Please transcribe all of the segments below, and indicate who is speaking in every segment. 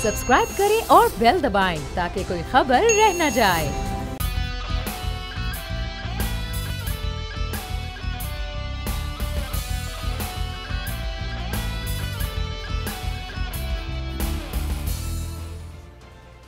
Speaker 1: Subscribe करें और bell दबाएं ताकि कोई खबर रह न जाए।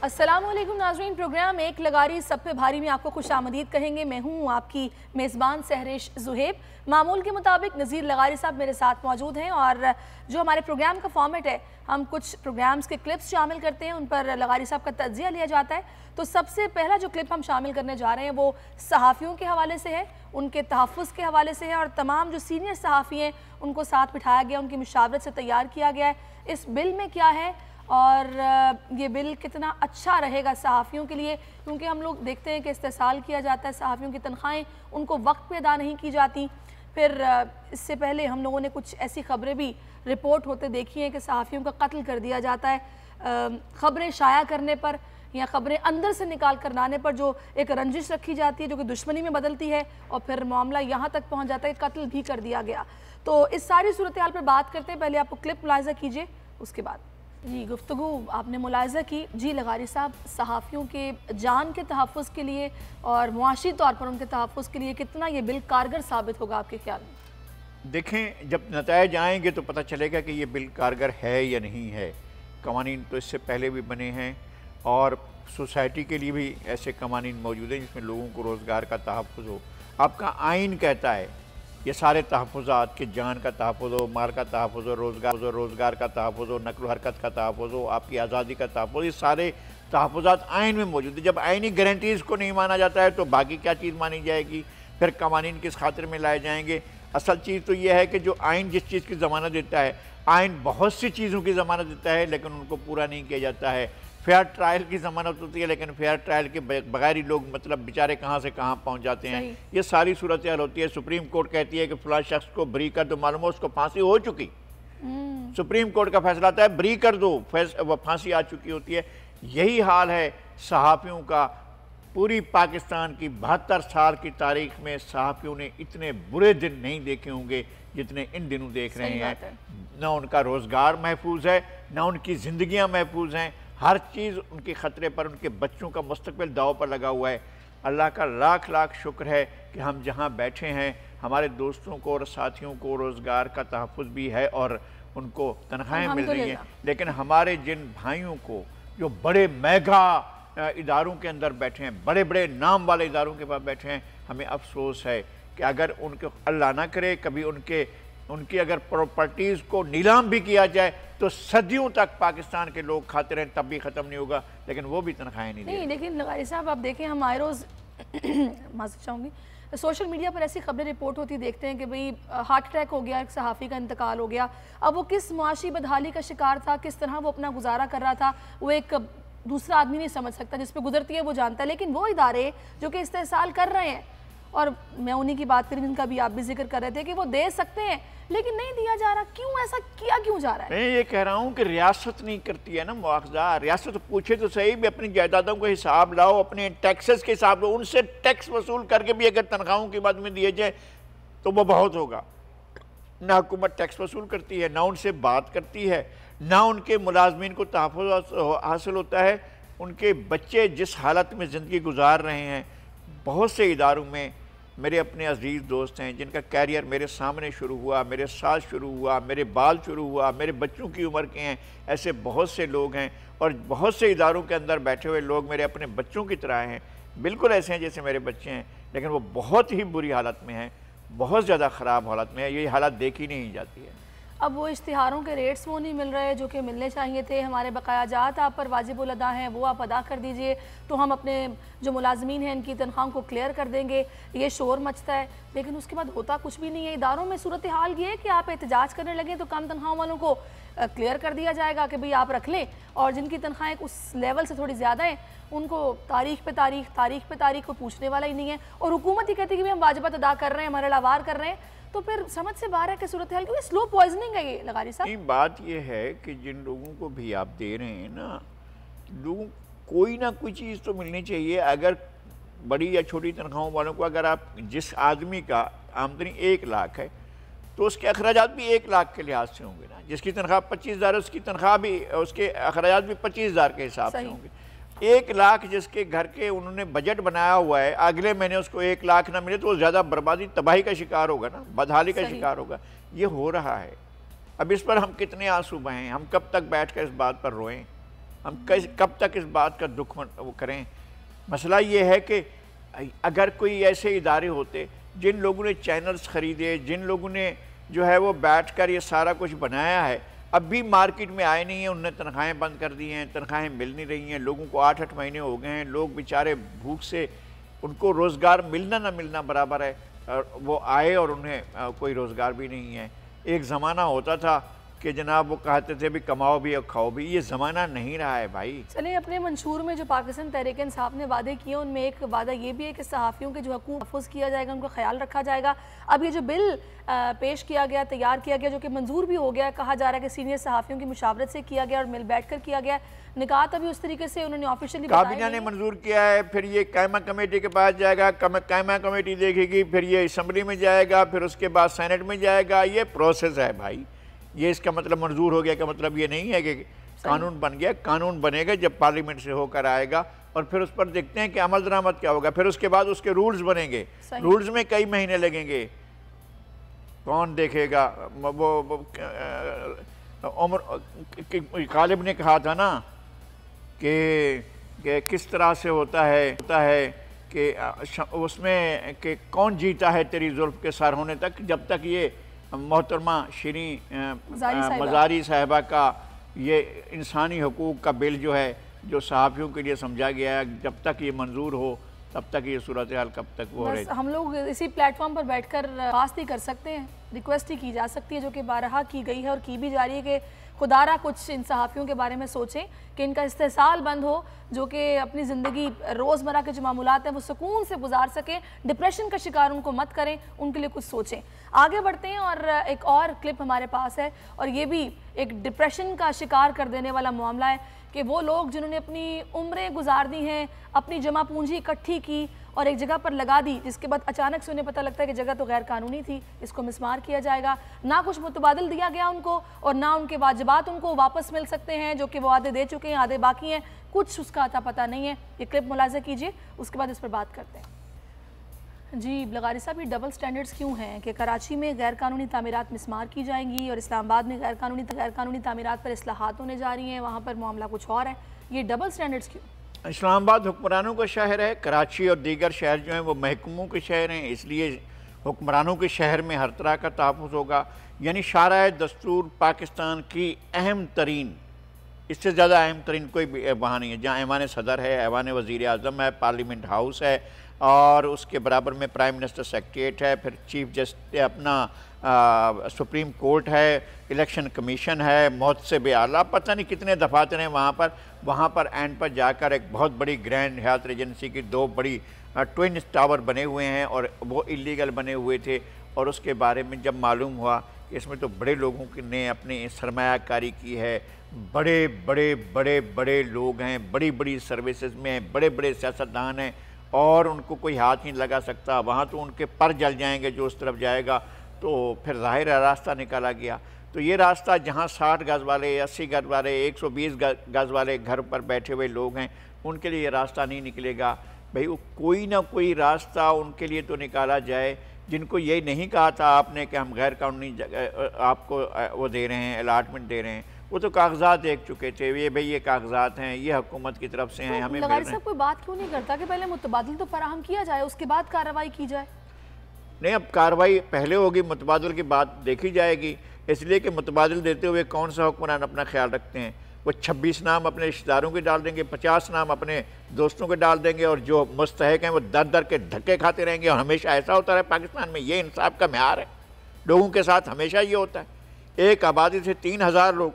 Speaker 2: अस्सलामुअलैकुम नाज़रीन, प्रोग्राम एक लगारी सब पे भारी में आपको खुश आमदीद कहेंगे। मैं हूँ आपकी मेज़बान सहरिश ज़ुहेब। मामूल के मुताबिक नज़ीर लगारी साहब मेरे साथ मौजूद हैं और जो हमारे प्रोग्राम का फॉर्मेट है, हम कुछ प्रोग्राम्स के क्लिप्स शामिल करते हैं, उन पर लगारी साहब का तज्ज़िया लिया जाता है। तो सबसे पहला जो क्लिप हम शामिल करने जा रहे हैं वो सहाफ़ियों के हवाले से है, उनके तहफ़्फ़ुज़ के हवाले से है और तमाम जो सीनियर सहाफ़ी हैं उनको साथ बिठाया गया, उनकी मुशावरत से तैयार किया गया है। इस बिल में क्या है और ये बिल कितना अच्छा रहेगा सहाफ़ियों के लिए, क्योंकि हम लोग देखते हैं कि इस्तेसाल किया जाता है, सहाफ़ियों की तनख्वाहें उनको वक्त पे अदा नहीं की जाती। फिर इससे पहले हम लोगों ने कुछ ऐसी ख़बरें भी रिपोर्ट होते देखी हैं कि सहाफ़ियों का कत्ल कर दिया जाता है ख़बरें शाया करने पर या ख़बरें अंदर से निकाल कर लाने पर, जो एक रंजिश रखी जाती है जो कि दुश्मनी में बदलती है और फिर मामला यहाँ तक पहुँच जाता है कि कत्ल भी कर दिया गया। तो इस सारी सूरत हाल पर बात करते हैं। पहले आपको क्लिप मुलाहिज़ा कीजिए, उसके बाद जी गुफ्तगू आपने मुलाहिज़ा की। जी लगारी साहब, सहाफ़ियों के जान के तहफ़्फ़ुज़ के लिए और मुआशी तौर पर उनके तहफ़्फ़ुज़ के लिए कितना ये बिल कारगर साबित होगा आपके ख्याल में?
Speaker 3: देखें, जब नताइज आएंगे तो पता चलेगा कि ये बिल कारगर है या नहीं है। कवानीन तो इससे पहले भी बने हैं और सोसाइटी के लिए भी ऐसे कवानीन मौजूद हैं जिसमें लोगों को रोज़गार का तहफ़्फ़ुज़ हो। आपका आइन कहता है ये सारे तहफ़्फ़ुज़ात के जान का तहफ़्फ़ुज़ हो, माल का तहफ़्फ़ुज़ हो, रोज़गार का तहफ़्फ़ुज़ हो, नक़्ल हरकत का तहफ़्फ़ुज़ हो, आपकी आज़ादी का तहफ़्फ़ुज़, ये सारे तहफ़्फ़ुज़ात आइन में मौजूद है। जब आइनी गारंटीज़ को नहीं माना जाता है तो बाकी क्या चीज़ मानी जाएगी? फिर कवानीन किस खातिर में लाए जाएंगे? असल चीज़ तो यह है कि जो आइन जिस चीज़ की ज़मानत देता है, आइन बहुत सी चीज़ों की ज़मानत देता है लेकिन उनको पूरा नहीं किया जाता है। फेयर ट्रायल की ज़मानत होती है लेकिन फेयर ट्रायल के बगैर ही लोग मतलब बेचारे कहाँ से कहाँ पहुँच जाते हैं। ये सारी सूरत हाल होती है। सुप्रीम कोर्ट कहती है कि फ़लाँ शख्स को बरी कर दो, मालूम हो उसको फांसी हो चुकी। सुप्रीम कोर्ट का फैसला आता है बरी कर दो, फांसी आ चुकी होती है। यही हाल है सहाफ़ियों का। पूरी पाकिस्तान की 72 साल की तारीख में सहाफ़ियों ने इतने बुरे दिन नहीं देखे होंगे जितने इन दिनों देख रहे हैं। ना उनका रोज़गार महफूज है, ना उनकी ज़िंदगियाँ महफूज हैं, हर चीज़ उनके ख़तरे पर, उनके बच्चों का मुस्तक़बिल दाव पर लगा हुआ है। अल्लाह का लाख लाख शुक्र है कि हम जहाँ बैठे हैं हमारे दोस्तों को और साथियों को रोज़गार का तहफ़्फ़ुज़ भी है और उनको तनख्वाहें मिल रही हैं। लेकिन हमारे जिन भाइयों को जो बड़े मेगा इदारों के अंदर बैठे हैं, बड़े बड़े नाम वाले इदारों के पास बैठे हैं, हमें अफसोस है कि अगर उनको अल्लाह ना करे कभी उनकी अगर प्रॉपर्टीज़ को नीलाम भी किया जाए तो सदियों तक पाकिस्तान के लोग खाते रहें तब भी ख़त्म नहीं होगा, लेकिन वो भी तनख्वाहें नहीं।
Speaker 2: लेकिन लगारी साहब आप देखें, हम आए रोज़ माफ़ी चाहूँगी, सोशल मीडिया पर ऐसी खबरें रिपोर्ट होती देखते हैं कि भाई हार्ट अटैक हो गया, एक सहाफ़ी का इंतकाल हो गया। अब वो किस मुआशी बदहाली का शिकार था, किस तरह वो अपना गुजारा कर रहा था, वो एक दूसरा आदमी नहीं समझ सकता, जिस पे गुजरती है वो जानता है। लेकिन वो इदारे जो कि इस्तेसाल कर रहे हैं, और मैं उन्हीं की बात करी जिनका भी आप भी जिक्र कर रहे थे कि वो दे सकते हैं लेकिन नहीं दिया जा रहा, क्यों ऐसा किया क्यों जा रहा है?
Speaker 3: मैं ये कह रहा हूँ कि रियासत नहीं करती है ना मुआवजा। रियासत पूछे तो सही भी, अपनी जायदादों का हिसाब लाओ, अपने टैक्सेस के हिसाब लो, उनसे टैक्स वसूल करके भी अगर तनख्वाहों की बात में दिए जाए तो वो बहुत होगा। ना हुकूमत टैक्स वसूल करती है, ना उनसे बात करती है, ना उनके मुलाजमीन को तहफ़्फ़ुज़ हासिल होता है। उनके बच्चे जिस हालत में ज़िंदगी गुजार रहे हैं, बहुत से इदारों में मेरे अपने अजीज़ दोस्त हैं जिनका कैरियर मेरे सामने शुरू हुआ, मेरे साथ शुरू हुआ, मेरे बाल शुरू हुआ, मेरे बच्चों की उम्र के हैं। ऐसे बहुत से लोग हैं और बहुत से इदारों के अंदर बैठे हुए लोग मेरे अपने बच्चों की तरह हैं, बिल्कुल ऐसे हैं जैसे मेरे बच्चे हैं, लेकिन वो बहुत ही बुरी हालत में हैं, बहुत ज़्यादा ख़राब हालत में है। ये हालत देखी नहीं जाती है।
Speaker 2: अब वो इश्तिहारों के रेट्स वो नहीं मिल रहे जो कि मिलने चाहिए थे। हमारे बकायाजात आप पर वाजिबुल अदा हैं, वो आप अदा कर दीजिए तो हम अपने जो मुलाजमीन हैं इनकी तनख्वाहों को क्लियर कर देंगे। ये शोर मचता है लेकिन उसके बाद होता कुछ भी नहीं है। इदारों में सूरत हाल ये है कि आप एहतजाज करने लगें तो कम तनख्वाहों वालों को क्लियर कर दिया जाएगा कि भाई आप रख लें, और जिनकी तनख्वाहें उस लेवल से थोड़ी ज़्यादा हैं उनको तारीख पे तारीख को पूछने वाला ही नहीं है। और हुकूमत ही कहती है कि भाई हम वाजिबात अदा कर रहे हैं, हमारे लावार कर रहे हैं, तो फिर समझ से बाहर है कि सूरत हाल, क्योंकि स्लो पॉइजनिंग है ये लगारी साहब।
Speaker 3: बात ये है कि जिन लोगों को भी आप दे रहे हैं ना, लोगों कोई ना कोई चीज़ तो मिलनी चाहिए। अगर बड़ी या छोटी तनख्वाहों वालों को, अगर आप जिस आदमी का आमदनी 1 लाख है तो उसके अखराजात भी 1 लाख के लिहाज से होंगे ना। जिसकी तनख्वाह 25,000 है उसकी तनख्वाह भी, उसके अखराजात भी 25,000 के हिसाब से होंगे। 1 लाख जिसके घर के उन्होंने बजट बनाया हुआ है, अगले महीने उसको 1 लाख ना मिले तो वो ज़्यादा बर्बादी, तबाही का शिकार होगा ना, बदहाली का शिकार होगा। ये हो रहा है। अब इस पर हम कितने आंसू बहें, हम कब तक बैठ कर इस बात पर रोएं, हम कब तक इस बात का दुख वो करें। मसला ये है कि अगर कोई ऐसे इदारे होते जिन लोगों ने चैनल्स ख़रीदे, जिन लोगों ने जो है वो बैठ कर ये सारा कुछ बनाया है, अब भी मार्केट में आए नहीं हैं, उन्होंने तनख्वाहें बंद कर दी हैं, तनख्वाहें मिल नहीं रही हैं, लोगों को 8-8 महीने हो गए हैं, लोग बेचारे भूख से, उनको रोज़गार मिलना ना मिलना बराबर है, वो आए और उन्हें कोई रोज़गार भी नहीं है। एक ज़माना होता था कि जनाब वो कहते थे भी कमाओ भी और खाओ भी, ये ज़माना नहीं रहा है भाई।
Speaker 2: चलिए, अपने मंशूर में जो पाकिस्तान तहरीक इंसाफ ने वादे किए उनमें एक वादा ये भी है कि सहाफ़ियों के जो हकूक़ महफूज़ किया जाएगा, उनका ख्याल रखा जाएगा। अब ये जो बिल पेश किया गया, तैयार किया गया, जो कि मंजूर भी हो गया, कहा जा रहा है कि सीनियर सहाफ़ियों की मुशावरत से किया गया और मिल बैठ कर किया गया। निकात अभी उस तरीके से उन्होंने ऑफिशियली
Speaker 3: काबीना ने मंजूर किया है, फिर ये कायमा कमेटी के पास जाएगा, कायमा कमेटी देखेगी, फिर ये असम्बली में जाएगा, फिर उसके बाद सेनेट में जाएगा। ये प्रोसेस है भाई। ये इसका मतलब मंजूर हो गया का मतलब ये नहीं है कि कानून बन गया। कानून बनेगा जब पार्लियामेंट से होकर आएगा और फिर उस पर देखते हैं कि अमल दरामद क्या होगा। फिर उसके बाद उसके रूल्स बनेंगे, रूल्स में कई महीने लगेंगे। कौन देखेगा? वो उमर गालिब ने कहा था ना कि किस तरह से होता है कि उसमें कि कौन जीता है तेरी जुल्फ के सर होने तक, जब तक ये मोहतरमा शिरी मज़ारी साहिबा का ये इंसानी हकूक़ का बिल जो है, जो सहाफ़ियों के लिए समझा गया है, जब तक ये मंजूर हो तब तक ये सूरत हाल कब तक वो रहे।
Speaker 2: हम लोग इसी प्लेटफॉर्म पर बैठकर बात ही कर सकते हैं, रिक्वेस्ट ही की जा सकती है, जो कि बारहा की गई है और की भी जा रही है कि खुदारा कुछ इन सहाफ़ियों के बारे में सोचें कि इनका इस्तेसाल बंद हो, जो कि अपनी ज़िंदगी रोज़मर्रा के जो मामूलात हैं वो सुकून से गुजार सकें, डिप्रेशन का शिकार उनको मत करें, उनके लिए कुछ सोचें। आगे बढ़ते हैं और एक और क्लिप हमारे पास है और ये भी एक डिप्रेशन का शिकार कर देने वाला मामला है कि वो लोग जिन्होंने अपनी उम्रें गुजार दी हैं, अपनी जमा पूंजी इकट्ठी की और एक जगह पर लगा दी, जिसके बाद अचानक से उन्हें पता लगता है कि जगह तो गैर कानूनी थी, इसको मिसमार किया जाएगा, ना कुछ मुतबादिल दिया गया उनको और ना उनके वाजिबात उनको वापस मिल सकते हैं, जो कि वो आधे दे चुके हैं, आधे बाकी हैं, कुछ उसका अता पता नहीं है। ये क्लिप मुलाज़ा कीजिए, उसके बाद इस पर बात करते हैं। जी लगारी साहब, ये डबल स्टैंडर्ड्स क्यों हैं कि कराची में गैर कानूनी तामीरात मिसमार की जाएंगी और इस्लामाबाद में गैर कानूनी तामीरात पर इस्लाहात होने जा रही हैं, वहाँ पर मामला कुछ और है, ये डबल स्टैंडर्ड्स क्यों?
Speaker 3: इस्लामाबाद हुक्मरानों का शहर है, कराची और दीगर शहर जो हैं वो महकूमों के शहर हैं, इसलिए हुक्मरानों के शहर में हर तरह का तहफ़्फ़ुज़ होगा। यानी शारा दस्तूर पाकिस्तान की अहम तरीन, इससे ज़्यादा अहम तरीन कोई वहाँ नहीं है, जहाँ ऐवान सदर है, ऐवान वज़ीर आज़म है, पार्लियामेंट हाउस है और उसके बराबर में प्राइम मिनिस्टर सेक्रेटेरिएट है, फिर चीफ जस्टिस अपना सुप्रीम कोर्ट है, इलेक्शन कमीशन है, मुहतसिब आला, पता नहीं कितने दफातर हैं वहाँ पर एंड पर जाकर एक बहुत बड़ी ग्रैंड हयात एजेंसी की 2 बड़ी ट्विन टावर बने हुए हैं और वो इलीगल बने हुए थे। और उसके बारे में जब मालूम हुआ कि इसमें तो बड़े लोगों ने अपनी सरमायाकारी की है, बड़े बड़े लोग हैं, बड़ी बड़ी सर्विसेज में हैं, बड़े बड़े सियासतदान हैं और उनको कोई हाथ नहीं लगा सकता, वहाँ तो उनके पर जल जाएंगे जो उस तरफ जाएगा। तो फिर ज़ाहिर रास्ता निकाला गया। तो ये रास्ता जहाँ 60 गज़ वाले, 80 गज़ वाले, 120 गज़ वाले घर पर बैठे हुए लोग हैं, उनके लिए ये रास्ता नहीं निकलेगा भाई। वो कोई ना कोई रास्ता उनके लिए तो निकाला जाए। जिनको ये नहीं कहा था आपने कि हम गैर कानूनी आपको वो दे रहे हैं, अलाटमेंट दे रहे हैं, वो तो कागजात देख चुके थे, ये भाई ये कागजात हैं, ये हुकूमत की तरफ से हैं, हमें मिल रहे हैं।
Speaker 2: कोई बात क्यों नहीं करता कि पहले मुतबादिल तो फराहम किया जाए, उसके बाद कार्रवाई की जाए?
Speaker 3: नहीं, अब कार्रवाई पहले होगी, मुतबादिल की बात देखी जाएगी, इसलिए कि मुतबादिल देते हुए कौन सा हुक्मरान अपना ख्याल रखते हैं। वो 26 नाम अपने रिश्तेदारों के डाल देंगे, 50 नाम अपने दोस्तों के डाल देंगे और जो मुस्तहक हैं वो दर के धक्के खाते रहेंगे। और हमेशा ऐसा होता है पाकिस्तान में, ये इंसाफ का म्यार है, लोगों के साथ हमेशा ये होता है। एक आबादी से 3000 लोग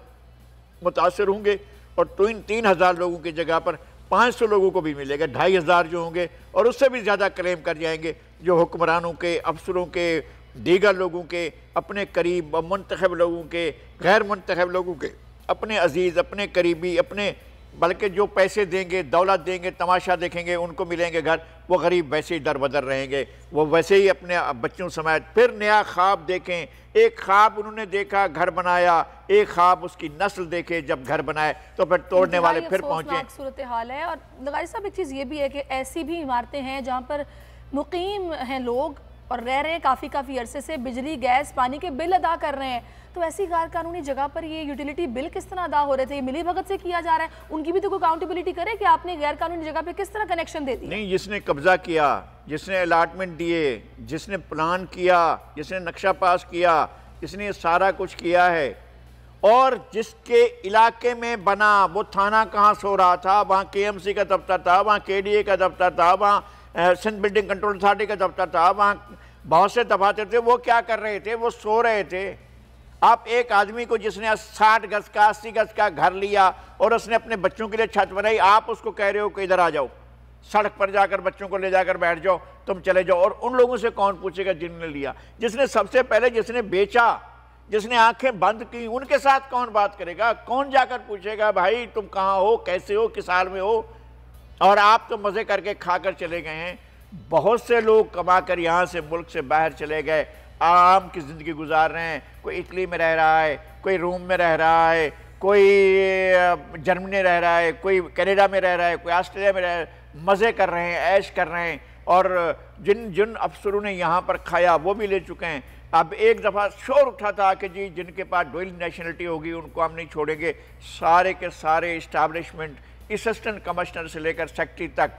Speaker 3: मुतासर होंगे और 3000 लोगों की जगह पर 500 लोगों को भी मिलेगा, 2500 जो होंगे और उससे भी ज़्यादा क्लेम कर जाएंगे, जो हुक्मरानों के, अफसरों के, दीगर लोगों के, अपने करीब मुंतखब लोगों के, गैर मुंतखब लोगों के, अपने अजीज़, अपने करीबी, अपने बल्कि जो पैसे देंगे, दौलत देंगे, तमाशा देखेंगे, उनको मिलेंगे घर, वो गरीब वैसे ही दर बदर रहेंगे, वो वैसे ही अपने बच्चों समेत फिर नया ख्वाब देखें। एक ख्वाब उन्होंने देखा, घर बनाया, एक ख्वाब उसकी नस्ल देखे, जब घर बनाए तो फिर तोड़ने वाले फिर पहुंचे।
Speaker 2: सूरत हाल है। और लगारी साहब एक चीज़ ये भी है कि ऐसी भी इमारतें हैं जहाँ पर मुकीम हैं लोग और रह रहे हैं काफ़ी अरसे से, बिजली गैस पानी के बिल अदा कर रहे हैं, तो ऐसी गैर कानूनी जगह पर ये यूटिलिटी बिल किस तरह अदा हो रहे थे? ये मिली भगत से किया जा रहा है, उनकी भी तो कोई अकाउंटेबिलिटी करे कि आपने गैर कानूनी जगह पे किस तरह कनेक्शन दे दिया?
Speaker 3: नहीं, जिसने कब्जा किया, जिसने अलाटमेंट दिए, जिसने प्लान किया, जिसने नक्शा पास किया, जिसने ये सारा कुछ किया है, और जिसके इलाके में बना वो थाना कहाँ सो रहा था, वहाँ KMC का दफ्तर था, वहाँ KDA का दफ्तर था, वहाँ सिंध बिल्डिंग कंट्रोल अथॉरिटी का दफ्तर था, वहाँ बहुत से दफातर थे, वो क्या कर रहे थे? वो सो रहे थे। आप एक आदमी को जिसने 60 गज का 80 गज का घर लिया और उसने अपने बच्चों के लिए छत बनाई, आप उसको कह रहे हो कि इधर आ जाओ, सड़क पर जाकर बच्चों को ले जाकर बैठ जाओ, तुम चले जाओ। और उन लोगों से कौन पूछेगा जिन्होंने लिया? जिसने सबसे पहले जिसने बेचा, जिसने आंखें बंद की, उनके साथ कौन बात करेगा? कौन जाकर पूछेगा भाई तुम कहाँ हो, कैसे हो, किस हाल में हो? और आप तो मज़े करके खाकर चले गए हैं। बहुत से लोग कमाकर यहाँ से मुल्क से बाहर चले गए, आराम की ज़िंदगी गुजार रहे हैं। कोई इटली में रह रहा है, कोई रोम में रह रहा है, कोई जर्मनी में रह रहा है, कोई कनाडा में रह रहा है, कोई ऑस्ट्रेलिया में रह रहा है, मज़े कर रहे हैं, ऐश कर रहे हैं। और जिन अफसरों ने यहाँ पर खाया वो भी ले चुके हैं। अब एक दफ़ा शोर उठा था कि जी जिनके पास डुअल नेशनलिटी होगी उनको हम नहीं छोड़ेंगे। सारे के सारे इस्टेब्लिशमेंट, असिस्टेंट कमिश्नर से लेकर सेक्रेटरी तक,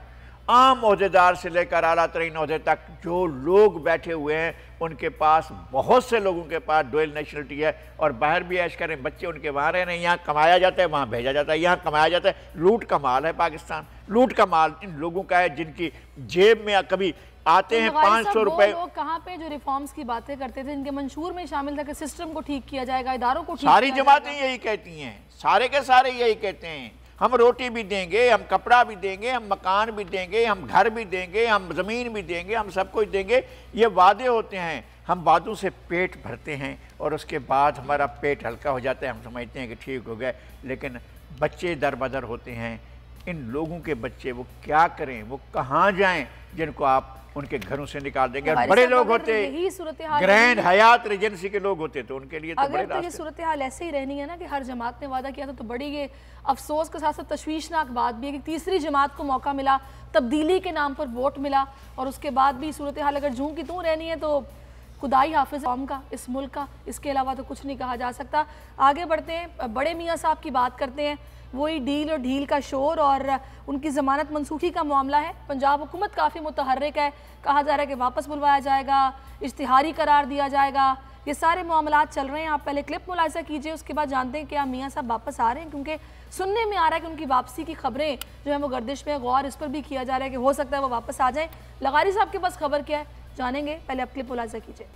Speaker 3: आम ओहदेदार से लेकर आला तरीन ओहदे तक, जो लोग बैठे हुए हैं उनके पास, बहुत से लोगों के पास डुअल नेशनलिटी है और बाहर भी ऐश करें। बच्चे उनके वहाँ रह रहे हैं, यहाँ कमाया जाता है, वहाँ भेजा जाता है, यहाँ कमाया जाता है। लूट का माल है पाकिस्तान, लूट का माल इन लोगों का है जिनकी जेब में कभी आते हैं 500 रुपए।
Speaker 2: लोग कहाँ पे जो रिफॉर्म्स की बातें करते थे, इनके मंशूर में शामिल था कि सिस्टम को ठीक किया जाएगा, इदारों को ठीक
Speaker 3: सारी जमातें यही कहती हैं, सारे के सारे यही कहते हैं, हम रोटी भी देंगे, हम कपड़ा भी देंगे, हम मकान भी देंगे, हम घर भी देंगे, हम ज़मीन भी देंगे, हम सब कुछ देंगे। ये वादे होते हैं, हम वादों से पेट भरते हैं और उसके बाद हमारा पेट हल्का हो जाता है, हम समझते हैं कि ठीक हो गए। लेकिन बच्चे दर बदर होते हैं। इन लोगों के बच्चे वो क्या करें, वो कहाँ जाएं जिनको आप उनके घरों से निकाल देंगे? और बड़े लोग होते, ग्रैंड हयात रेजेंसी के लोग होते तो उनके लिए तो बड़े रास्ते।
Speaker 2: ये सूरत हाल ऐसे ही रहनी है ना कि हर जमात ने वादा किया था, तो बड़ी ये अफसोस के साथ साथ तशवीशनाक बात भी है कि तीसरी जमात को मौका मिला, तब्दीली के नाम पर वोट मिला, और उसके बाद भी सूरत हाल अगर जूं की तूं रहनी है तो खुदाई हाफिज कौम का, इस मुल्क का, इसके अलावा तो कुछ नहीं कहा जा सकता। आगे बढ़ते हैं, बड़े मियाँ साहब की बात करते हैं। वही डील और ढील का शोर और उनकी ज़मानत मनसूखी का मामला है। पंजाब हुकूमत काफ़ी मुतहर्रिक है, कहा जा रहा है कि वापस बुलवाया जाएगा, इश्तिहारी करार दिया जाएगा, ये सारे मामलात चल रहे हैं। आप पहले क्लिप मुलाहिजा कीजिए, उसके बाद जानते हैं कि आप मियाँ साहब वापस आ रहे हैं, क्योंकि सुनने में आ रहा है कि उनकी वापसी की खबरें जो है वो गर्दिश में, गौर इस पर भी किया जा रहा है कि हो सकता है वो वापस आ जाएँ। लगारी साहब के पास खबर क्या है जानेंगे, पहले आप क्लिप मुलाहिजा कीजिए।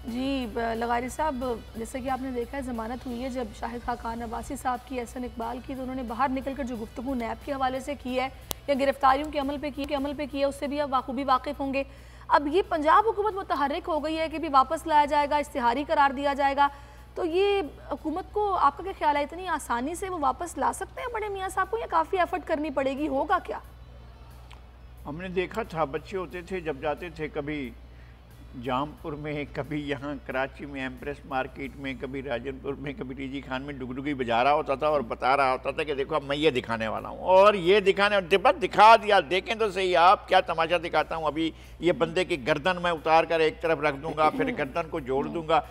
Speaker 2: जी लगारी साहब, जैसे कि आपने देखा है ज़मानत हुई है जब शाहिद खान अब्बासी साहब की, एहसन इकबाल की, तो उन्होंने बाहर निकलकर जो गुफ्तगू नैब के हवाले से की है या गिरफ्तारियों के अमल पे की है, उससे भी आप बाखूबी वाकिफ़ होंगे। अब ये पंजाब हुकूमत मुतहर्रिक हो गई है कि भी वापस लाया जाएगा, इश्तिहारी करार दिया जाएगा, तो ये हुकूमत को आपका क्या ख्याल है, इतनी आसानी से वो वापस ला सकते हैं बड़े मियाँ साहब को, या काफ़ी एफर्ट करनी पड़ेगी, होगा क्या?
Speaker 3: हमने देखा था, बच्चे होते थे जब जाते थे कभी जामपुर में, कभी यहाँ कराची में एम्प्रेस मार्केट में, कभी राजनपुर में, कभी टीजी खान में डुगडुगी बजा रहा होता था और बता रहा होता था कि देखो अब मैं ये दिखाने वाला हूँ, और ये दिखाने, बस दिखा दिया, देखें तो सही आप क्या तमाशा दिखाता हूँ। अभी ये बंदे की गर्दन मैं उतार कर एक तरफ रख दूंगा, फिर गर्दन को जोड़ दूंगा,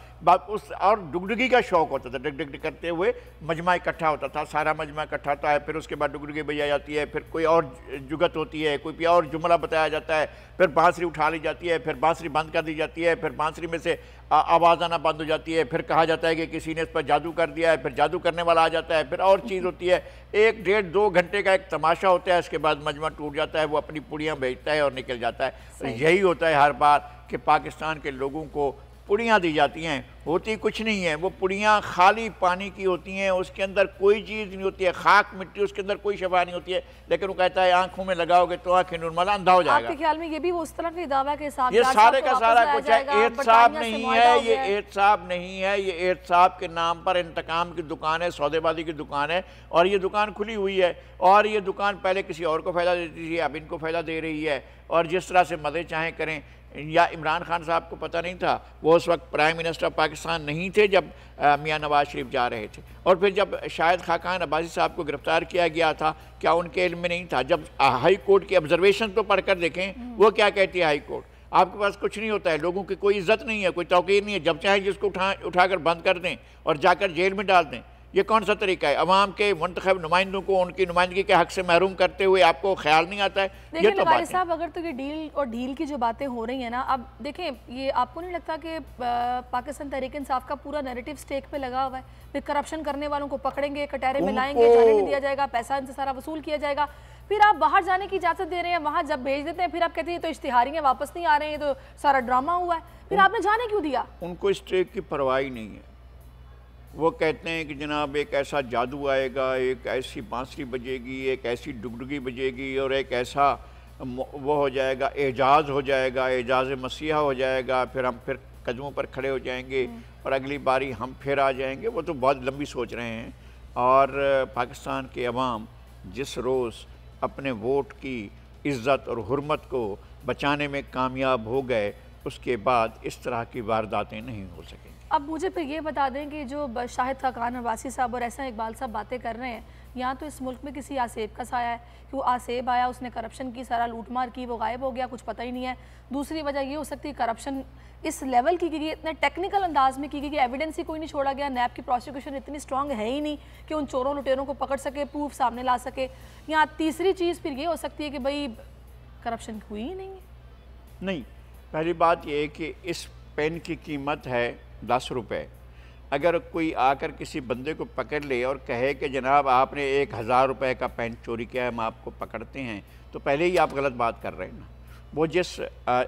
Speaker 3: उस और डुगडुगी का शौक होता था, डग डग करते हुए मजमा इकट्ठा होता था, सारा मजमा इकट्ठा होता है, फिर उसके बाद डुगडुगी बजाई जाती है, फिर कोई और जुगत होती है, कोई और जुमला बताया जाता है, फिर बांसुरी उठा ली जाती है, फिर बांसुरी बंद कर दी जाती है, फिर बांसुरी में से आवाज़ आना बंद हो जाती है, फिर कहा जाता है कि किसी ने इस पर जादू कर दिया है, फिर जादू करने वाला आ जाता है, फिर और चीज़ होती है, 1 डेढ़ 2 घंटे का एक तमाशा होता है, इसके बाद मजमा टूट जाता है, वो अपनी पुड़ियाँ भेजता है और निकल जाता है। तो यही होता है हर बार कि पाकिस्तान के लोगों को पुड़ियाँ दी जाती हैं, होती कुछ नहीं है। वो पुड़ियाँ खाली पानी की होती हैं, उसके अंदर कोई चीज़ नहीं होती है, खाक मिट्टी, उसके अंदर कोई शफा नहीं होती है। लेकिन वो कहता है आंखों में लगाओगे तो आंखें नुरमा अंधा हो जाएगा।
Speaker 2: आपके ख्याल में ये भी उस तरह का दावा के साथ
Speaker 3: ये सारे का सारा कुछ है। एहतसाब नहीं है, ये एहतसाब नहीं है, ये एहतसाब के नाम पर इंतकाम की दुकान है, सौदेबाजी की दुकान है। और ये दुकान खुली हुई है, और ये दुकान पहले किसी और को फ़ायदा देती थी, अब इनको फ़ायदा दे रही है। और जिस तरह से मज़े चाहें करें। या इमरान खान साहब को पता नहीं था, वो उस वक्त प्राइम मिनिस्टर ऑफ पाकिस्तान नहीं थे जब मियां नवाज शरीफ जा रहे थे। और फिर जब शाहिद खाकान अब्बासी साहब को गिरफ्तार किया गया था, क्या उनके इल्म में नहीं था? जब हाई कोर्ट की ऑब्जर्वेशन तो पढ़कर देखें, वो क्या कहती है हाई कोर्ट, आपके पास कुछ नहीं होता है, लोगों की कोई इज्जत नहीं है, कोई तौकीर नहीं है, जब चाहे जिसको उठाकर बंद कर दें और जाकर जेल में डाल दें। ये कौन सा तरीका है? अवाम के मुंतखब नुमाइंदों को उनकी नुमाइंदगी के हक से महरूम करते हुए आपको ख्याल नहीं आता है?
Speaker 2: देखिए लगारी साहब, अगर तो ये डील और ढील की जो बातें हो रही हैं ना, अब देखें, ये आपको नहीं लगता कि पाकिस्तान तहरीक इंसाफ का पूरा नैरेटिव स्टेक पे लगा हुआ है? फिर करप्शन करने वालों को पकड़ेंगे, कटहरे में लाएंगे, जाने नहीं दिया जाएगा, पैसा इनसे सारा वसूल किया जाएगा, फिर आप बाहर जाने की इजाज़त दे रहे हैं, वहाँ जब भेज देते हैं फिर आप कहते हैं तो इश्तिहारी हैं, वापस नहीं आ रहे हैं, तो सारा ड्रामा हुआ है, फिर आपने जाने क्यों दिया?
Speaker 3: उनको स्टेक की परवाह नहीं है। वो कहते हैं कि जनाब एक ऐसा जादू आएगा, एक ऐसी बांसुरी बजेगी, एक ऐसी डुगडुगी बजेगी, और एक ऐसा वो हो जाएगा, एजाज़ हो जाएगा, एजाज़ मसीहा हो जाएगा, फिर हम फिर कदमों पर खड़े हो जाएंगे और अगली बारी हम फिर आ जाएंगे। वो तो बहुत लंबी सोच रहे हैं। और पाकिस्तान के अवाम जिस रोज़ अपने वोट की इज़्ज़त और हुर्मत को बचाने में कामयाब हो गए, उसके बाद इस तरह की वारदातें नहीं हो सकेंगी।
Speaker 2: अब मुझे फिर ये बता दें कि जो शाहिद खाकान अब्बासी साहब और एहसान इकबाल साहब बातें कर रहे हैं, यहाँ तो इस मुल्क में किसी आसेब का साया है कि वो आसेब आया, उसने करप्शन की, सारा लूटमार की, वो गायब हो गया, कुछ पता ही नहीं है। दूसरी वजह ये हो सकती है करप्शन इस लेवल की गई, इतने टेक्निकल अंदाज में की गई कि एविडेंस ही कोई नहीं छोड़ा गया। नैब की प्रोसिक्यूशन इतनी स्ट्रॉन्ग है ही नहीं कि उन चोरों लुटेरों को पकड़ सके, प्रूफ सामने ला सके। यहाँ तीसरी चीज़ फिर ये हो सकती है कि भाई करप्शन हुई ही नहीं है।
Speaker 3: नहीं, पहली बात यह है कि इस पेन की कीमत है 10 रुपये। अगर कोई आकर किसी बंदे को पकड़ ले और कहे कि जनाब आपने 1000 रुपये का पेन चोरी किया है, हम आपको पकड़ते हैं, तो पहले ही आप गलत बात कर रहे हैं ना। वो जिस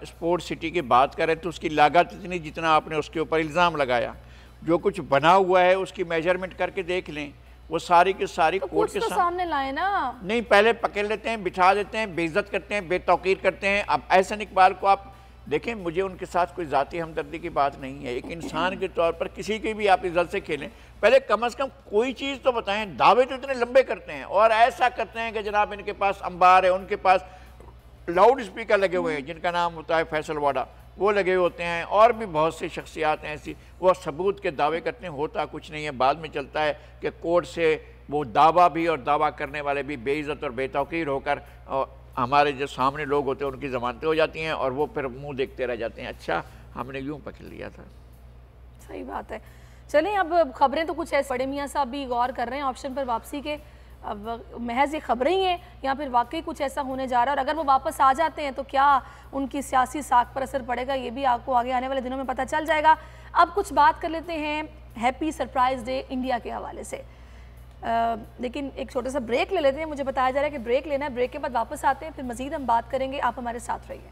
Speaker 3: स्पोर्ट सिटी की बात कर रहे तो उसकी लागत इतनी जितना आपने उसके ऊपर इल्ज़ाम लगाया, जो कुछ बना हुआ है उसकी मेजरमेंट करके देख लें, वो सारी की सारी
Speaker 2: तो
Speaker 3: कोर्ट के
Speaker 2: सामने लाए ना।
Speaker 3: नहीं, पहले पकड़ लेते हैं, बिठा देते हैं, बेइज्जत करते हैं, बेतौकीर करते हैं। अब एहसान इकबाल को आप देखें, मुझे उनके साथ कोई ज़ाती हमदर्दी की बात नहीं है, एक इंसान के तौर पर किसी की भी आप इज्जत से खेलें, पहले कम से कम कोई चीज़ तो बताएं। दावे तो इतने लंबे करते हैं और ऐसा करते हैं कि जनाब इनके पास अंबार है, उनके पास लाउड स्पीकर लगे हुए हैं जिनका नाम होता है फैसल वाडा, वो लगे होते हैं, और भी बहुत सी शख्सियात हैं ऐसी, वो सबूत के दावे करते हैं, होता कुछ नहीं है। बाद में चलता है कि कोर्ट से वो दावा भी और दावा करने वाले भी बेइज्जत और बेतौकीर होकर हमारे जो सामने लोग होते हैं उनकी ज़मानतें हो जाती हैं और वो फिर मुंह देखते रह जाते हैं, अच्छा हमने यूँ पकड़ लिया था।
Speaker 2: सही बात है। चलें, अब खबरें तो कुछ ऐसे, बड़े मियाँ साहब भी गौर कर रहे हैं ऑप्शन पर वापसी के। अब महज ये खबरें ही हैं या फिर वाकई कुछ ऐसा होने जा रहा है, और अगर वो वापस आ जाते हैं तो क्या उनकी सियासी साख पर असर पड़ेगा, ये भी आपको आगे आने वाले दिनों में पता चल जाएगा। अब कुछ बात कर लेते हैं हैप्पी सरप्राइज डे इंडिया के हवाले से, लेकिन एक छोटा सा ब्रेक ले लेते हैं। मुझे बताया जा रहा है कि ब्रेक लेना है, ब्रेक के बाद वापस आते हैं, फिर मज़ीद हम बात करेंगे। आप हमारे साथ रहिए।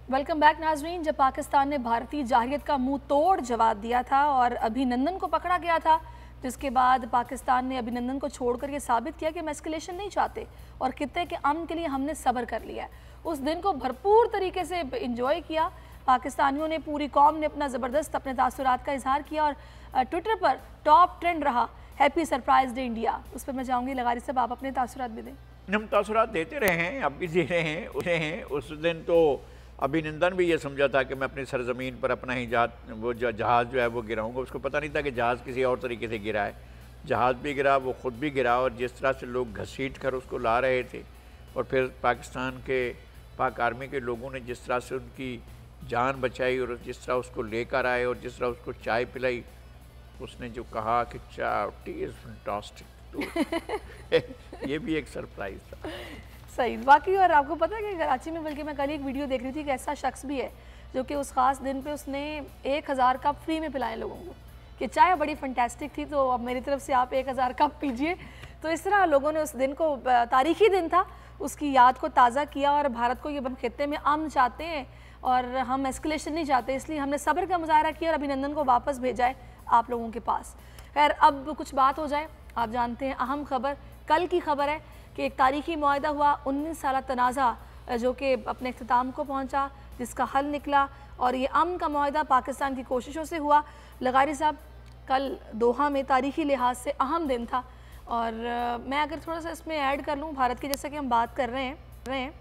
Speaker 2: वेलकम बैक नाजरीन। जब पाकिस्तान ने भारतीय जाहिलियत का मुंह तोड़ जवाब दिया था और अभिनंदन को पकड़ा गया था, जिसके बाद पाकिस्तान ने अभिनंदन को छोड़कर ये साबित किया कि हम एस्केलेशन नहीं चाहते और खित्ते के अमन के लिए हमने सब्र कर लिया है। उस दिन को भरपूर तरीके से इंजॉय किया। पाकिस्तानियों ने, पूरी कौम ने अपना ज़बरदस्त अपने तासुरात का इजहार किया और ट्विटर पर टॉप ट्रेंड रहा हैप्पी सरप्राइज डे इंडिया। उस पर मैं चाहूँगी लगारी साहब आप अपने तासुरात भी दें।
Speaker 3: हम तासुरात देते रहे हैं, अब भी दे रहे हैं। उस दिन तो अभिनंदन भी ये समझा था कि मैं अपनी सरजमीन पर अपना ही जहाज़ जो है वो गिराऊंगा। उसको पता नहीं था कि जहाज़ किसी और तरीके से गिरा है। जहाज़ भी गिरा, वो ख़ुद भी गिरा, और जिस तरह से लोग घसीट कर उसको ला रहे थे, और फिर पाकिस्तान के पाक आर्मी के लोगों ने जिस तरह से उनकी जान बचाई और जिस तरह उसको लेकर आए और जिस तरह उसको चाय पिलाई, उसने जो कहा कि टी इज़ फैंटास्टिक, टूर। ये भी एक सरप्राइज था।
Speaker 2: सही बाकी। और आपको पता है कि कराची में, बल्कि मैं कल एक वीडियो देख रही थी कि ऐसा शख्स भी है जो कि उस ख़ास दिन पे उसने 1000 कप फ्री में पिलाए लोगों को, कि चाय बड़ी फंटेस्टिक थी तो अब मेरी तरफ से आप 1000 कप पीजिए। तो इस तरह लोगों ने उस दिन को, तारीखी दिन था, उसकी याद को ताज़ा किया। और भारत को ये खित्ते में अमन चाहते हैं और हम एस्केलेशन नहीं चाहते, इसलिए हमने सब्र का मुजाहरा किया और अभिनंदन को वापस भेजा है आप लोगों के पास। खैर, अब कुछ बात हो जाए। आप जानते हैं अहम खबर कल की खबर है कि एक तारीखी मुआहदा हुआ, 19 साल तनाज़ा जो कि अपने अख्ताम को पहुंचा, जिसका हल निकला। और ये अमन का मुआहदा पाकिस्तान की कोशिशों से हुआ। लगारी साहब, कल दोहा में तारीखी लिहाज से अहम दिन था। और मैं अगर थोड़ा सा इसमें ऐड कर लूँ, भारत की जैसा कि हम बात कर रहे हैं,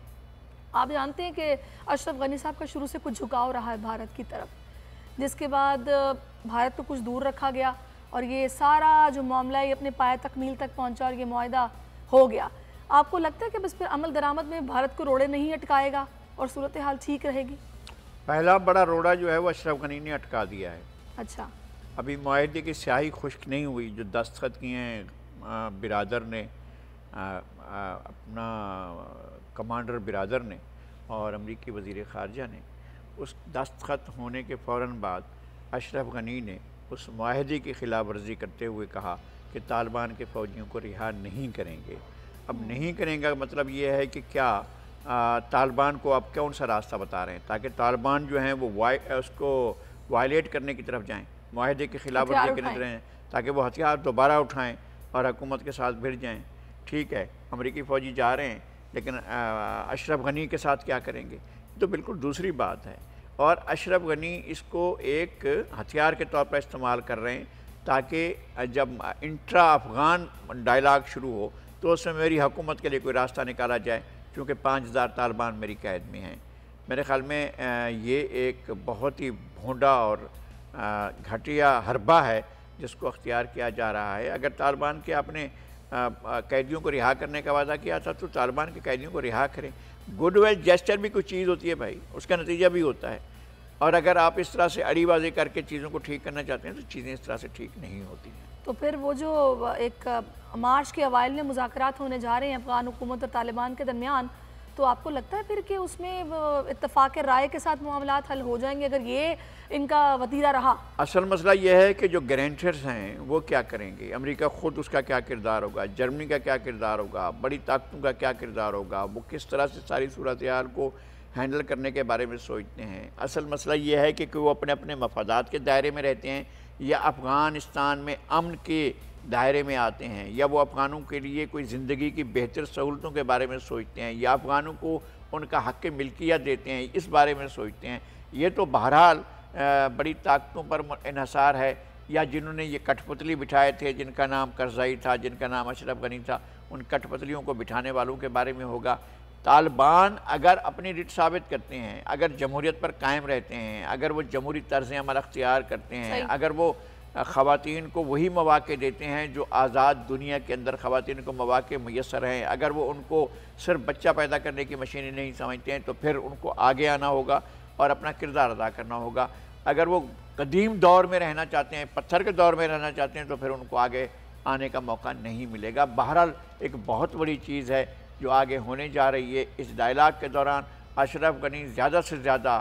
Speaker 2: आप जानते हैं कि अशरफ गनी साहब का शुरू से कुछ झुकाव रहा है भारत की तरफ, जिसके बाद भारत को कुछ दूर रखा गया और ये सारा जो मामला है ये अपने पाए तकमील तक पहुंचा और ये मुआहदा हो गया। आपको लगता है कि बस फिर अमल दरामद में भारत को रोड़े नहीं अटकाएगा और सूरत हाल ठीक रहेगी?
Speaker 3: पहला बड़ा रोड़ा जो है वो अशरफ गनी ने अटका दिया है।
Speaker 2: अच्छा,
Speaker 3: अभी मुआहदे की स्याही खुश्क नहीं हुई, जो दस्तखत किए हैं बिरादर ने, अपना कमांडर बिरादर ने और अमरीकी वज़ीर ख़ारजा ने। उस दस्तखत होने के फ़ौरन बाद अशरफ गनी ने उस मुआहदे की ख़िलाफ़ वर्जी करते हुए कहा कि तालिबान के फ़ौजियों को रिहा नहीं करेंगे। अब नहीं करेंगे का मतलब ये है कि क्या तालिबान को आप कौन सा रास्ता बता रहे हैं ताकि तालिबान जो हैं वो उसको वायलेट करने की तरफ जाएँ, मुआहदे की ख़िलाफ़ वर्जी करने रहें, ताकि वो हथियार दोबारा उठाएँ और हुकूमत के साथ भिड़ जाएँ। ठीक है, अमरीकी फ़ौजी जा रहे हैं, लेकिन अशरफ गनी के साथ क्या करेंगे, तो बिल्कुल दूसरी बात है। और अशरफ गनी इसको एक हथियार के तौर पर इस्तेमाल कर रहे हैं ताकि जब इंट्रा अफ़गान डायलाग शुरू हो तो उसमें मेरी हुकूमत के लिए कोई रास्ता निकाला जाए, क्योंकि 5000 तालिबान मेरी कैद में हैं। मेरे ख़्याल में ये एक बहुत ही भोंडा और घटिया हरबा है जिसको अख्तियार किया जा रहा है। अगर तालिबान के अपने कैदियों को रिहा करने का वादा किया था तो तालिबान के कैदियों को रिहा करें। गुडविल जेस्चर भी कुछ चीज़ होती है भाई, उसका नतीजा भी होता है। और अगर आप इस तरह से अड़ीबाजी करके चीज़ों को ठीक करना चाहते हैं तो चीज़ें इस तरह से ठीक नहीं होती हैं।
Speaker 2: तो फिर वो जो एक मार्च के अवाइल में मुज़ाकरात होने जा रहे हैं अफ़गान हुकूमत और तालिबान के दरमियान, तो आपको लगता है फिर कि उसमें इत्तफ़ाक़ राय के साथ मामलात हल हो जाएंगे अगर ये इनका वतीरा रहा? असल
Speaker 3: मसला यह है कि जो गारंटर्स हैं वो क्या करेंगे, अमेरिका ख़ुद उसका क्या किरदार होगा, जर्मनी का क्या किरदार होगा, बड़ी ताकतों का क्या किरदार होगा, वो किस तरह से सारी सूरत हाल को हैंडल करने के बारे में सोचते हैं। असल मसला यह है कि वो अपने अपने मफादात के दायरे में रहते हैं या अफ़गानिस्तान में अमन के दायरे में आते हैं, या वो अफ़गानों के लिए कोई ज़िंदगी की बेहतर सहूलतों के बारे में सोचते हैं, या अफ़गानों को उनका हक़ मिल्कियत देते हैं, इस बारे में सोचते हैं। ये तो बहरहाल बड़ी ताकतों पर इन्हसार है, या जिन्होंने ये कठपुतली बिठाए थे, जिनका नाम करज़ई था, जिनका नाम अशरफ गनी था, उन कठपुतलियों को बिठाने वालों के बारे में होगा। तालिबान अगर अपनी रिट साबित करते हैं, अगर जमहूरियत पर कायम रहते हैं, अगर वो जमहूरी तर्ज़ अमल अख्तियार करते हैं, अगर वो ख़वातीन को वही मौक़े देते हैं जो आज़ाद दुनिया के अंदर ख़वातीन को मौक़े मुयस्सर हैं, अगर वो उनको सिर्फ बच्चा पैदा करने की मशीनें नहीं समझते हैं, तो फिर उनको आगे आना होगा और अपना किरदार अदा करना होगा। अगर वो कदीम दौर में रहना चाहते हैं, पत्थर के दौर में रहना चाहते हैं, तो फिर उनको आगे आने का मौका नहीं मिलेगा। बहरहाल एक बहुत बड़ी चीज़ है जो आगे होने जा रही है। इस डायलाग के दौरान अशरफ गनी ज़्यादा से ज़्यादा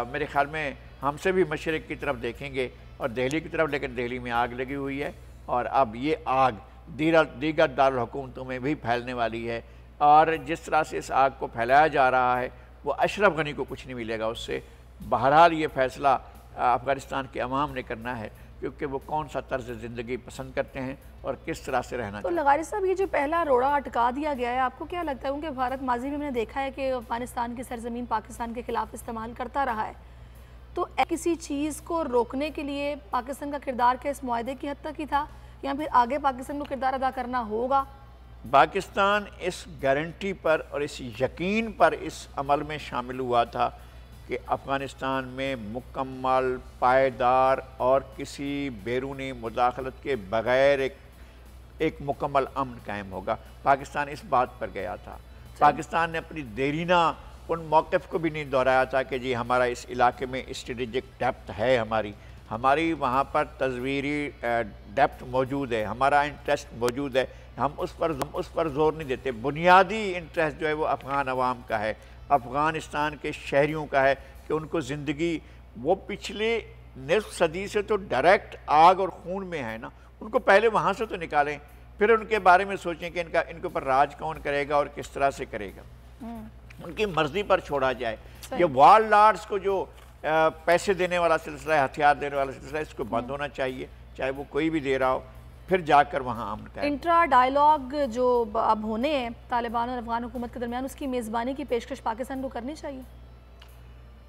Speaker 3: मेरे ख़्याल में हमसे भी मशरिक़ की तरफ देखेंगे और दिल्ली की तरफ, लेकिन दिल्ली में आग लगी हुई है और अब ये आग दीगर दारुल हुकूमतों में भी फैलने वाली है। और जिस तरह से इस आग को फैलाया जा रहा है वो अशरफ गनी को कुछ नहीं मिलेगा उससे। बहरहाल ये फ़ैसला अफ़गानिस्तान के अवाम ने करना है, क्योंकि वो कौन सा तर्ज़ ज़िंदगी पसंद करते हैं और किस तरह से रहना। तो
Speaker 2: लगारी साहब, ये जो पहला रोड़ा अटका दिया गया है, आपको क्या लगता है? क्योंकि भारत माजी में हमने देखा है कि अफ़गानिस्तान की सरजमीन पाकिस्तान के ख़िलाफ़ इस्तेमाल करता रहा है, तो किसी चीज़ को रोकने के लिए पाकिस्तान का किरदार क्या इस मुआहदे की हद तक ही था या फिर आगे पाकिस्तान को किरदार अदा करना होगा?
Speaker 3: पाकिस्तान इस गारंटी पर और इस यकीन पर इस अमल में शामिल हुआ था कि अफ़गानिस्तान में मुकम्मल, पायदार और किसी बैरूनी मुदाखलत के बग़ैर एक मुकम्मल अमन कायम होगा। पाकिस्तान इस बात पर गया था। पाकिस्तान ने अपनी देरीना उन मौक़िफ़ को भी नहीं दोहराया था कि जी हमारा इस इलाके में स्ट्रेटेजिक डेप्थ है, हमारी वहाँ पर तस्वीरी डेप्थ मौजूद है, हमारा इंटरेस्ट मौजूद है, हम उस पर जोर नहीं देते। बुनियादी इंटरेस्ट जो है वो अफ़गान अवाम का है, अफ़गानिस्तान के शहरियों का है कि उनको ज़िंदगी, वो पिछले निस्फ सदी से तो डायरेक्ट आग और खून में है ना, उनको पहले वहाँ से तो निकालें, फिर उनके बारे में सोचें कि इनके ऊपर राज कौन करेगा और किस तरह से करेगा, उनकी मर्ज़ी पर छोड़ा जाए। ये वॉर लॉर्ड्स को जो पैसे देने वाला सिलसिला है, हथियार देने वाला सिलसिला है, इसको बंद होना चाहिए, चाहे वो कोई भी दे रहा हो, फिर जाकर वहाँ अमन का
Speaker 2: इंट्रा डायलॉग जो अब होने हैं तालिबान और अफगान हुकूमत के दरमियान, उसकी मेज़बानी की पेशकश पाकिस्तान को करनी चाहिए?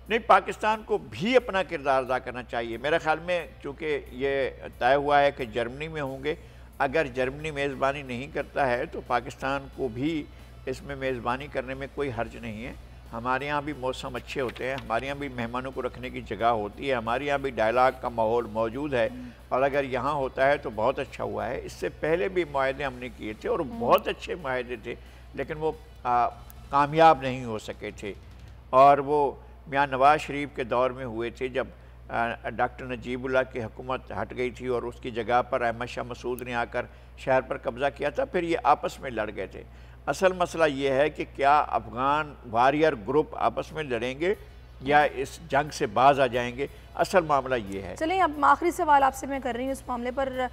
Speaker 3: नहीं, पाकिस्तान को भी अपना किरदार अदा करना चाहिए। मेरे ख्याल में चूँकि ये तय हुआ है कि जर्मनी में होंगे, अगर जर्मनी मेज़बानी नहीं करता है तो पाकिस्तान को भी इसमें मेज़बानी करने में कोई हर्ज नहीं है। हमारे यहाँ भी मौसम अच्छे होते हैं, हमारे यहाँ भी मेहमानों को रखने की जगह होती है, हमारे यहाँ भी डायलॉग का माहौल मौजूद है, और अगर यहाँ होता है तो बहुत अच्छा हुआ है। इससे पहले भी मुआहदे हमने किए थे और बहुत अच्छे मुआहदे थे, लेकिन वो कामयाब नहीं हो सके थे। और वो मियाँ नवाज शरीफ के दौर में हुए थे, जब डॉक्टर नजीबुल्लाह की हुकूमत हट गई थी और उसकी जगह पर अहमद शाह मसूद ने आकर शहर पर कब्ज़ा किया था, फिर ये आपस में लड़ गए थे। असल मसला ये है कि क्या अफ़गान वारियर ग्रुप आपस में लड़ेंगे या इस जंग से बाज आ जाएंगे, असल मामला ये है।
Speaker 2: चलिए, अब आखिरी सवाल आपसे मैं कर रही हूँ इस मामले पर।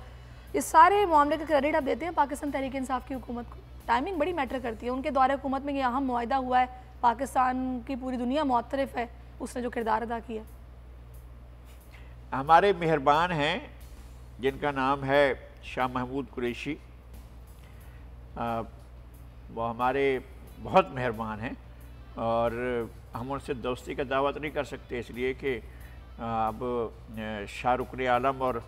Speaker 2: इस सारे मामले का क्रेडिट आप देते हैं पाकिस्तान तहरीक इंसाफ की हुकूमत को? टाइमिंग बड़ी मैटर करती है। उनके दौरे हुकूमत में ये अहम मुआहदा हुआ है, पाकिस्तान की पूरी दुनिया मुअत्तरिफ है उसने जो किरदार अदा किया।
Speaker 3: हमारे मेहरबान हैं जिनका नाम है शाह महमूद कुरैशी, वो हमारे बहुत मेहरबान हैं और हम उनसे दोस्ती का दावत नहीं कर सकते, इसलिए कि अब शाह रुकन आलम और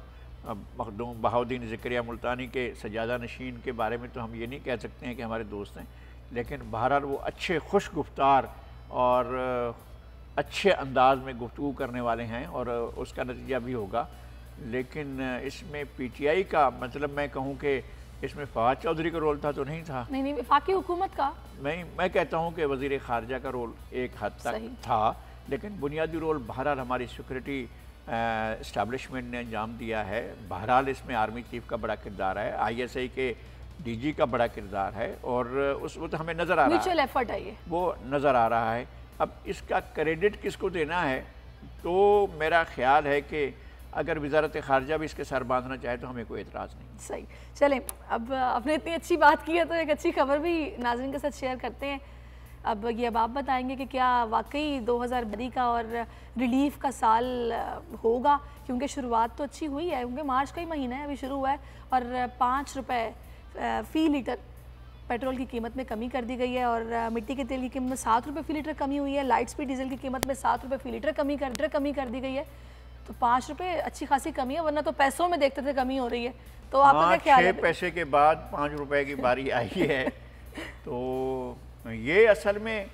Speaker 3: मखदूम बहाउद्दीन ज़करिया मुल्तानी के सजादा नशीन के बारे में तो हम ये नहीं कह सकते हैं कि हमारे दोस्त हैं, लेकिन बहरहाल वो अच्छे खुश गुफ्तार और अच्छे अंदाज में गुफ्तगू करने वाले हैं और उसका नतीजा भी होगा। लेकिन इसमें पीटीआई का मतलब मैं कहूँ कि इसमें फवाद चौधरी का रोल था तो नहीं था।
Speaker 2: नहीं, वफाकी हुकूमत का
Speaker 3: मैं कहता हूँ कि वज़ीर ख़ारजा का रोल एक हद तक था, लेकिन बुनियादी रोल बहरहाल हमारी सिक्योरिटी इस्टेब्लिशमेंट ने अंजाम दिया है। बहरहाल इसमें आर्मी चीफ का बड़ा किरदार है, ISI के DG का बड़ा किरदार है और उस वो तो हमें नज़र आ रहा है,
Speaker 2: म्यूचुअल एफर्ट है ये, वो
Speaker 3: नज़र आ रहा है। अब इसका क्रेडिट किसको देना है, तो मेरा ख्याल है कि अगर वजारत ख़ारजा भी इसके सर बांधना चाहे तो हमें कोई एतराज़ नहीं।
Speaker 2: सही, चलें, अब आपने इतनी अच्छी बात की है तो एक अच्छी खबर भी नाज़रीन के साथ शेयर करते हैं। अब ये अब आप बताएंगे कि क्या वाकई 2022 का और रिलीफ का साल होगा, क्योंकि शुरुआत तो अच्छी हुई है, क्योंकि मार्च का ही महीना है, अभी शुरू हुआ है और 5 रुपये फ़ी लीटर पेट्रोल की कीमत में कमी कर दी गई है और मिट्टी के तेल की कीमत में 7 रुपये फ़ी लीटर कमी हुई है। लाइट्स भी डीजल की कीमत में 7 रुपये फ़ी लीटर कमी कर दी गई है, तो 5 रुपये अच्छी खासी कमी है, वरना तो पैसों में देखते थे कमी हो रही है। तो आपका क्या ख्याल है?
Speaker 3: 6 पैसे के बाद 5 रुपये की बारी आई है तो ये असल में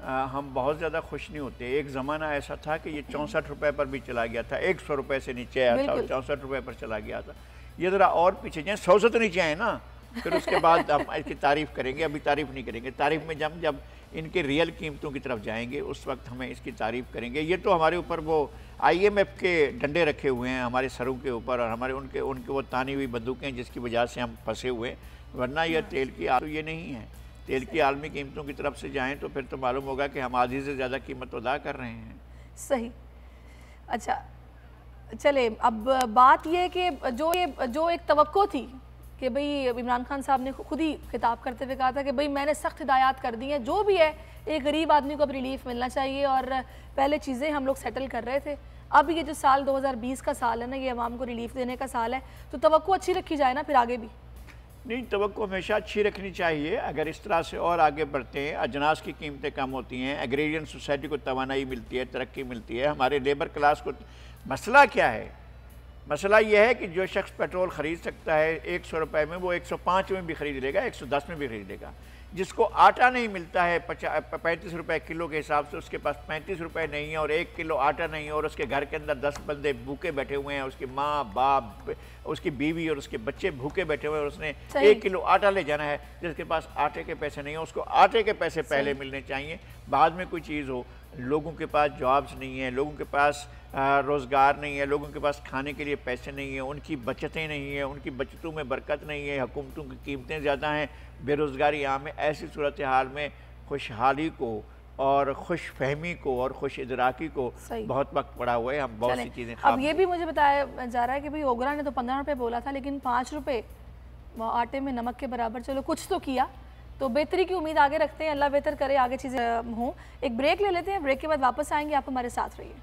Speaker 3: हम बहुत ज़्यादा खुश नहीं होते। एक ज़माना ऐसा था कि ये 64 रुपये पर भी चला गया था, 100 रुपये से नीचे आया था और 64 रुपये पर चला गया था। ये ज़रा और पीछे जाए, 100 से तो नीचे आए ना, फिर उसके बाद हम इसकी तारीफ़ करेंगे। अभी तारीफ़ नहीं करेंगे, तारीफ़ में जब इनके रियल कीमतों की तरफ जाएंगे उस वक्त हमें इसकी तारीफ़ करेंगे। ये तो हमारे ऊपर वो IMF के डंडे रखे हुए हैं हमारे सरों के ऊपर और हमारे उनके वो तानी हुई बंदूकें जिसकी वजह से हम फंसे हुए, वरना यह तेल की तो ये नहीं है। तेल की आलमी कीमतों की तरफ से जाएँ तो फिर तो मालूम होगा कि हम आधी से ज़्यादा कीमत अदा कर रहे हैं।
Speaker 2: सही, अच्छा चले, अब बात ये है कि जो एक तवक्को थी कि भाई इमरान खान साहब ने खुद ही खिताब करते हुए कहा था कि भाई मैंने सख्त हिदायत कर दी हैं, जो भी है एक गरीब आदमी को अब रिलीफ मिलना चाहिए और पहले चीज़ें हम लोग सेटल कर रहे थे। अब ये जो साल 2020 का साल है ना, ये अवाम को रिलीफ देने का साल है, तो तवक्को अच्छी रखी जाए ना फिर आगे भी।
Speaker 3: नहीं, तवक्को हमेशा अच्छी रखनी चाहिए। अगर इस तरह से और आगे बढ़ते हैं, अजनास की कीमतें कम होती हैं, एग्रेरियन सोसाइटी को तवानाई मिलती है, तरक्की मिलती है, हमारे लेबर क्लास को। मसला क्या है? मसला यह है कि जो शख्स पेट्रोल ख़रीद सकता है 100 रुपये में, वो 105 में भी ख़रीद लेगा, 110 में भी ख़रीद लेगा। जिसको आटा नहीं मिलता है 35 रुपये किलो के हिसाब से, उसके पास 35 रुपये नहीं है और 1 किलो आटा नहीं है और उसके घर के अंदर 10 बंदे भूखे बैठे हुए हैं, उसकी माँ बाप, उसकी बीवी और उसके बच्चे भूखे बैठे हुए हैं और उसने 1 किलो आटा ले जाना है। जिसके पास आटे के पैसे नहीं है उसको आटे के पैसे पहले मिलने चाहिए, बाद में कोई चीज़ हो। लोगों के पास जॉब्स नहीं हैं, लोगों के पास रोज़गार नहीं है, लोगों के पास खाने के लिए पैसे नहीं हैं, उनकी बचतें नहीं हैं, उनकी बचतों में बरकत नहीं है, हुकूमतों की कीमतें ज़्यादा हैं, बेरोज़गारी आम है। ऐसी सूरत हाल में खुशहाली को और खुश फहमी को और खुश इदराकी को बहुत वक्त पड़ा हुआ है। हम बहुत सी चीज़ें
Speaker 2: अब ये भी मुझे बताया जा रहा है कि भाई ओगरा ने तो 15 रुपये बोला था, लेकिन 5 रुपये आटे में नमक के बराबर, चलो कुछ तो किया, तो बेहतरी की उम्मीद आगे रखते हैं, अल्लाह बेहतर करे, आगे चीज़ें हों। एक ब्रेक ले लेते हैं, ब्रेक के बाद वापस आएंगे, आप हमारे साथ रहिए।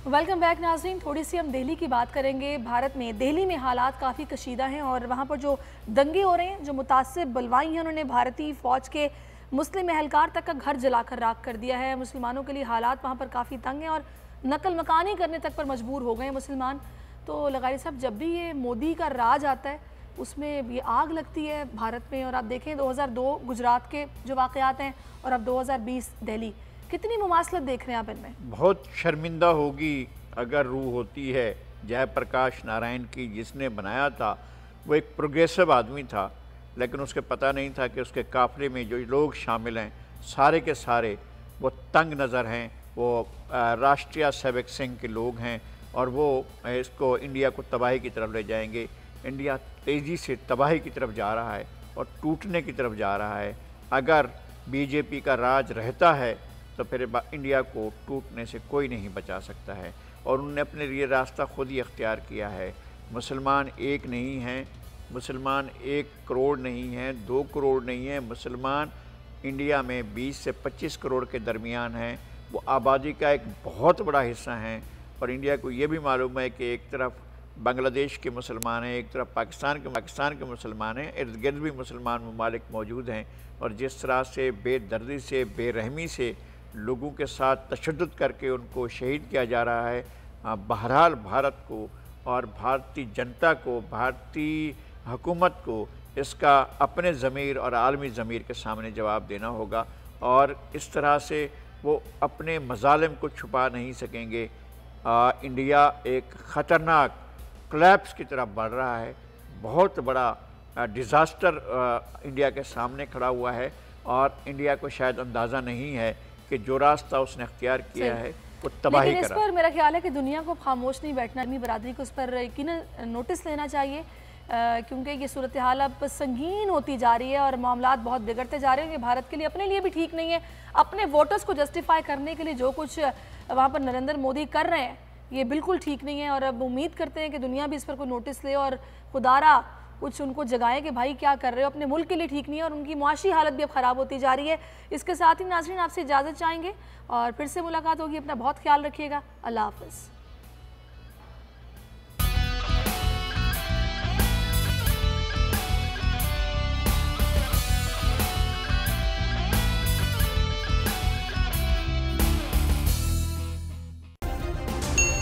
Speaker 2: वेलकम बैक नाज़रीन। थोड़ी सी हम दिल्ली की बात करेंगे। भारत में दिल्ली में हालात काफ़ी कशीदा हैं और वहाँ पर जो दंगे हो रहे हैं, जो मुतासिब बलवाई हैं, उन्होंने भारतीय फ़ौज के मुस्लिम एहलकार तक का घर जलाकर राख कर दिया है। मुसलमानों के लिए हालात वहाँ पर काफ़ी तंग हैं और नकल मकानी करने तक पर मजबूर हो गए हैं मुसलमान। तो लगारी साहब, जब भी ये मोदी का राज आता है उसमें ये आग लगती है भारत में, और आप देखें 2002 गुजरात के जो वाक़यात हैं और अब 2020 दिल्ली, कितनी मुमासलत देख रहे हैं आप इनमें?
Speaker 3: बहुत शर्मिंदा होगी अगर रूह होती है जयप्रकाश नारायण की, जिसने बनाया था। वो एक प्रोग्रेसिव आदमी था, लेकिन उसके पता नहीं था कि उसके काफ़िले में जो लोग शामिल हैं सारे के सारे वो तंग नज़र हैं, वो राष्ट्रीय सेवक संघ के लोग हैं और वो इसको इंडिया को तबाही की तरफ ले जाएंगे। इंडिया तेज़ी से तबाही की तरफ जा रहा है और टूटने की तरफ जा रहा है। अगर बीजेपी का राज रहता है तो फिर इंडिया को टूटने से कोई नहीं बचा सकता है, और उन्होंने अपने लिए रास्ता खुद ही अख्तियार किया है। मुसलमान एक नहीं हैं, मुसलमान 1 करोड़ नहीं हैं, 2 करोड़ नहीं हैं, मुसलमान इंडिया में 20 से 25 करोड़ के दरमियान हैं। वो आबादी का एक बहुत बड़ा हिस्सा हैं और इंडिया को ये भी मालूम है कि एक तरफ बांग्लादेश के मुसलमान हैं, एक तरफ पाकिस्तान के मुसलमान हैं, इर्द गिर्द भी मुसलमान ममालिक मौजूद हैं। और जिस तरह से बेदर्दी से, बेरहमी से लोगों के साथ तशद्दुद करके उनको शहीद किया जा रहा है, बहरहाल भारत को और भारतीय जनता को, भारतीय हुकूमत को इसका अपने ज़मीर और आलमी ज़मीर के सामने जवाब देना होगा। और इस तरह से वो अपने मज़ालिम को छुपा नहीं सकेंगे। इंडिया एक ख़तरनाक कोलैप्स की तरफ बढ़ रहा है, बहुत बड़ा डिज़ास्टर इंडिया के सामने खड़ा हुआ है और इंडिया को शायद अंदाज़ा नहीं है कि जो रास्ता उसने अख्तियार किया है वो तबाही करा।
Speaker 2: लेकिन इस पर मेरा ख्याल है कि दुनिया को खामोश नहीं बैठना, आदमी बरादरी को इस पर यकीनन नोटिस लेना चाहिए, क्योंकि ये सूरत हाल अब संगीन होती जा रही है और मामलात बहुत बिगड़ते जा रहे हैं। ये भारत के लिए, अपने लिए भी ठीक नहीं है। अपने वोटर्स को जस्टिफाई करने के लिए जो कुछ वहाँ पर नरेंद्र मोदी कर रहे हैं ये बिल्कुल ठीक नहीं है, और अब उम्मीद करते हैं कि दुनिया भी इस पर कोई नोटिस ले और खुदारा कुछ उनको जगाए कि भाई क्या कर रहे हो, अपने मुल्क के लिए ठीक नहीं है। और उनकी मुआशी हालत भी अब ख़राब होती जा रही है। इसके साथ ही नाज़रीन आपसे इजाज़त चाहेंगे और फिर से मुलाकात होगी। अपना बहुत ख्याल रखिएगा। अल्लाह हाफ़िज़।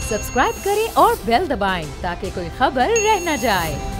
Speaker 1: सब्सक्राइब करें और बेल दबाएं ताकि कोई खबर रह न जाए।